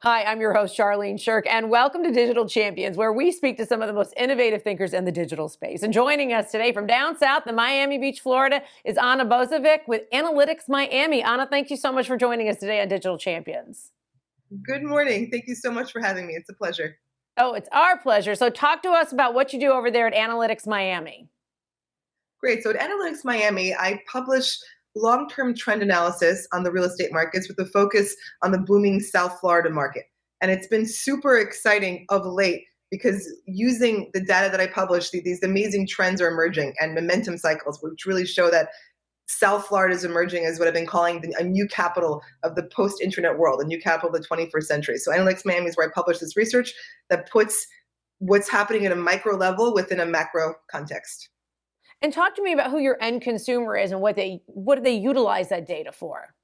Hi, I'm your host, Charlene Shirk, and welcome to Digital Champions, where we speak to some of the most innovative thinkers in the digital space. And joining us today from down south in Miami Beach, Florida, is Ana Bozovic with Analytics Miami. Ana, thank you so much for joining us today on Digital Champions. Good morning. Thank you so much for having me. It's a pleasure. Oh, it's our pleasure. So talk to us about what you do over there at Analytics Miami. Great. So at Analytics Miami, I publish long-term trend analysis on the real estate markets with a focus on the booming South Florida market. And it's been super exciting of late because using the data that I publish, these amazing trends are emerging and momentum cycles, which really show that South Florida is emerging as what I've been calling a new capital of the post-internet world, a new capital of the 21st century. So Analytics Miami is where I publish this research that puts what's happening at a micro level within a macro context. And talk to me about who your end consumer is and what do they utilize that data for?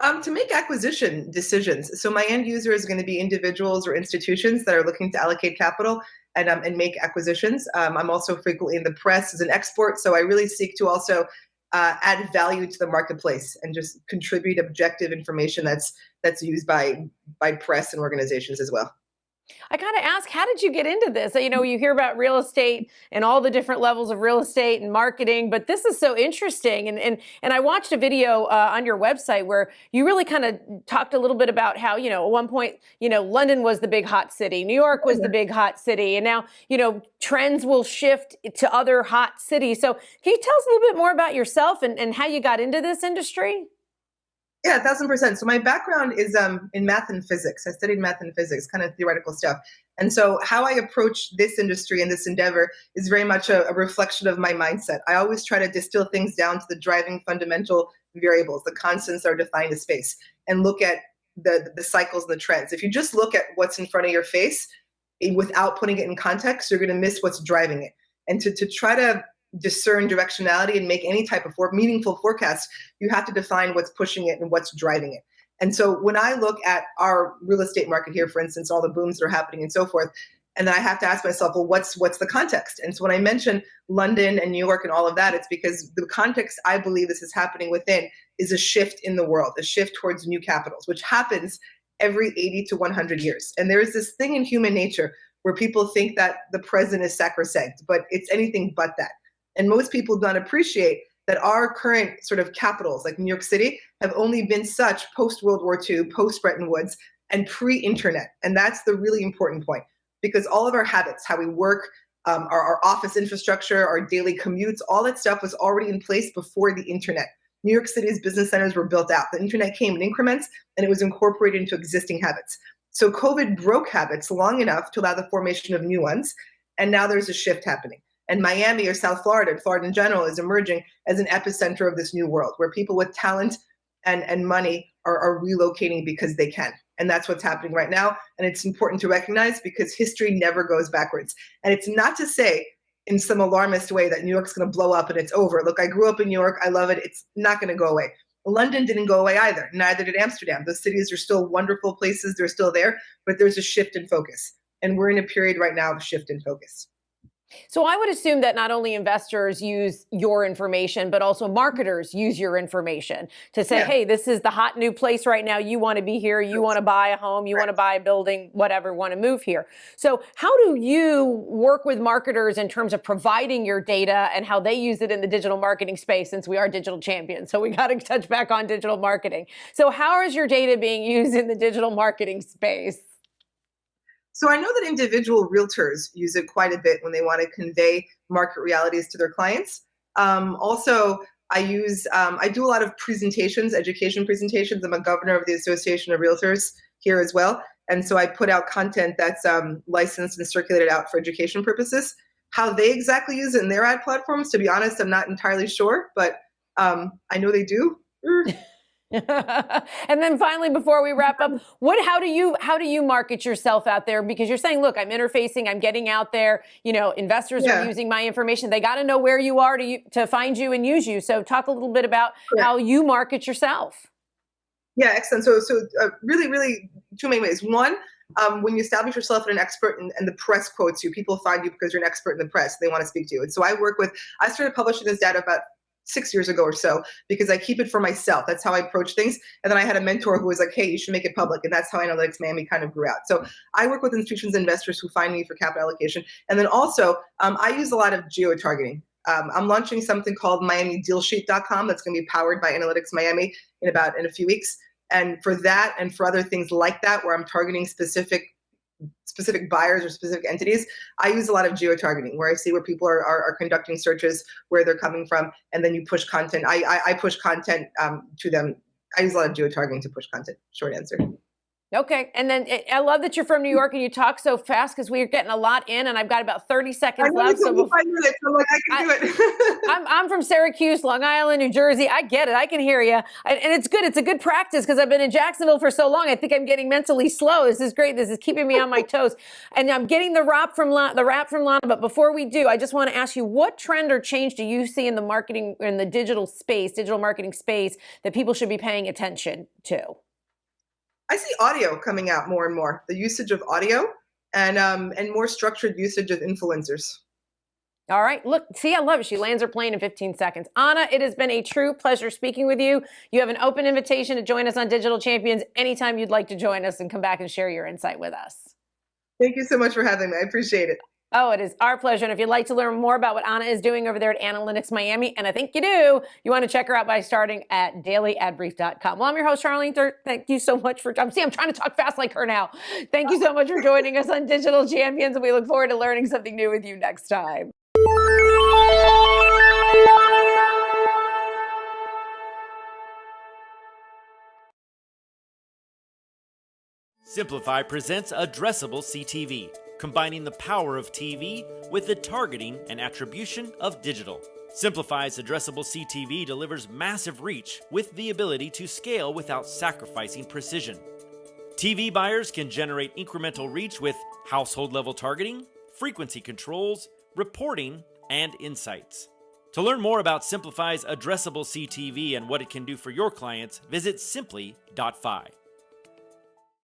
To make acquisition decisions. So my end user is going to be individuals or institutions that are looking to allocate capital and make acquisitions. I'm also frequently in the press as an expert, so I really seek to also add value to the marketplace and just contribute objective information that's used by press and organizations as well. I got to ask, how did you get into this? You know, you hear about real estate and all the different levels of real estate and marketing, but this is so interesting. And I watched a video on your website where you really kind of talked a little bit about how, you know, at one point, you know, London was the big hot city, New York was the big hot city, and now, you know, trends will shift to other hot cities. So can you tell us a little bit more about yourself and how you got into this industry? Yeah, 1,000%. So my background is in math and physics. I studied math and physics, kind of theoretical stuff. And so how I approach this industry and this endeavor is very much a reflection of my mindset. I always try to distill things down to the driving fundamental variables, the constants that are defined as space, and look at the cycles and the trends. If you just look at what's in front of your face without putting it in context, you're going to miss what's driving it. And to try to discern directionality and make any type of meaningful forecast, you have to define what's pushing it and what's driving it. And so when I look at our real estate market here, for instance, all the booms that are happening and so forth, and then I have to ask myself, well, what's the context? And so when I mention London and New York and all of that, it's because the context I believe this is happening within is a shift in the world, a shift towards new capitals, which happens every 80 to 100 years. And there is this thing in human nature where people think that the present is sacrosanct, but it's anything but that. And most people don't appreciate that our current sort of capitals, like New York City, have only been such post-World War II, post-Bretton Woods, and pre-internet. And that's the really important point, because all of our habits, how we work, our office infrastructure, our daily commutes, all that stuff was already in place before the internet. New York City's business centers were built out. The internet came in increments, and it was incorporated into existing habits. So COVID broke habits long enough to allow the formation of new ones, and now there's a shift happening. And Miami or South Florida, and Florida in general, is emerging as an epicenter of this new world where people with talent and money are relocating because they can. And that's what's happening right now. And it's important to recognize because history never goes backwards. And it's not to say in some alarmist way that New York's going to blow up and it's over. Look, I grew up in New York. I love it. It's not going to go away. London didn't go away either. Neither did Amsterdam. Those cities are still wonderful places. They're still there, but there's a shift in focus. And we're in a period right now of shift in focus. So I would assume that not only investors use your information, but also marketers use your information to say, hey, this is the hot new place right now. You want to be here. You want to buy a home. You want to buy a building, whatever, want to move here. So how do you work with marketers in terms of providing your data and how they use it in the digital marketing space, since we are digital champions? So we got to touch back on digital marketing. So how is your data being used in the digital marketing space? So I know that individual realtors use it quite a bit when they want to convey market realities to their clients. Also, I do a lot of presentations, education presentations. I'm a governor of the Association of Realtors here as well. And so I put out content that's licensed and circulated out for education purposes. How they exactly use it in their ad platforms, to be honest, I'm not entirely sure, but I know they do. And then finally, before we wrap up, how do you market yourself out there? Because you're saying, look, I'm interfacing, I'm getting out there, you know, investors are using my information. They got to know where you are to find you and use you. So talk a little bit about how you market yourself. Yeah, excellent. So really two main ways. One, when you establish yourself as an expert and the press quotes you, people find you because you're an expert in the press. They want to speak to you. And so I started publishing this data about 6 years ago or so, because I keep it for myself. That's how I approach things. And then I had a mentor who was like, hey, you should make it public. And that's how Analytics Miami kind of grew out. So I work with institutions and investors who find me for capital allocation. And then also, I use a lot of geo-targeting. I'm launching something called MiamiDealSheet.com that's going to be powered by Analytics Miami in a few weeks. And for that and for other things like that, where I'm targeting specific buyers or specific entities, I use a lot of geo-targeting, where I see where people are conducting searches, where they're coming from, and then you push content. I push content to them. I use a lot of geo-targeting to push content. Short answer. Okay. And then I love that you're from New York and you talk so fast, because we're getting a lot in and I've got about 30 seconds left. So 5 minutes. I'm like, I can do it. I'm from Syracuse, Long Island, New Jersey. I get it. I can hear you. And it's good. It's a good practice, because I've been in Jacksonville for so long. I think I'm getting mentally slow. This is great. This is keeping me on my toes. And I'm getting the rap from Lana. But before we do, I just want to ask you, what trend or change do you see in the marketing, in the digital marketing space, that people should be paying attention to? I see audio coming out more and more, the usage of audio, and more structured usage of influencers. All right. Look, see, I love it. She lands her plane in 15 seconds. Ana, it has been a true pleasure speaking with you. You have an open invitation to join us on Digital Champions anytime you'd like to join us and come back and share your insight with us. Thank you so much for having me. I appreciate it. Oh, it is our pleasure. And if you'd like to learn more about what Ana is doing over there at Analytics Miami, and I think you do, you want to check her out by starting at dailyadbrief.com. Well, I'm your host, Charlene Third. Thank you so much for, I'm trying to talk fast like her now. Thank you so much for joining us on Digital Champions, and we look forward to learning something new with you next time. Simplify presents Addressable CTV, combining the power of TV with the targeting and attribution of digital. Simplify's Addressable CTV delivers massive reach with the ability to scale without sacrificing precision. TV buyers can generate incremental reach with household-level targeting, frequency controls, reporting, and insights. To learn more about Simplify's Addressable CTV and what it can do for your clients, visit simply.fi.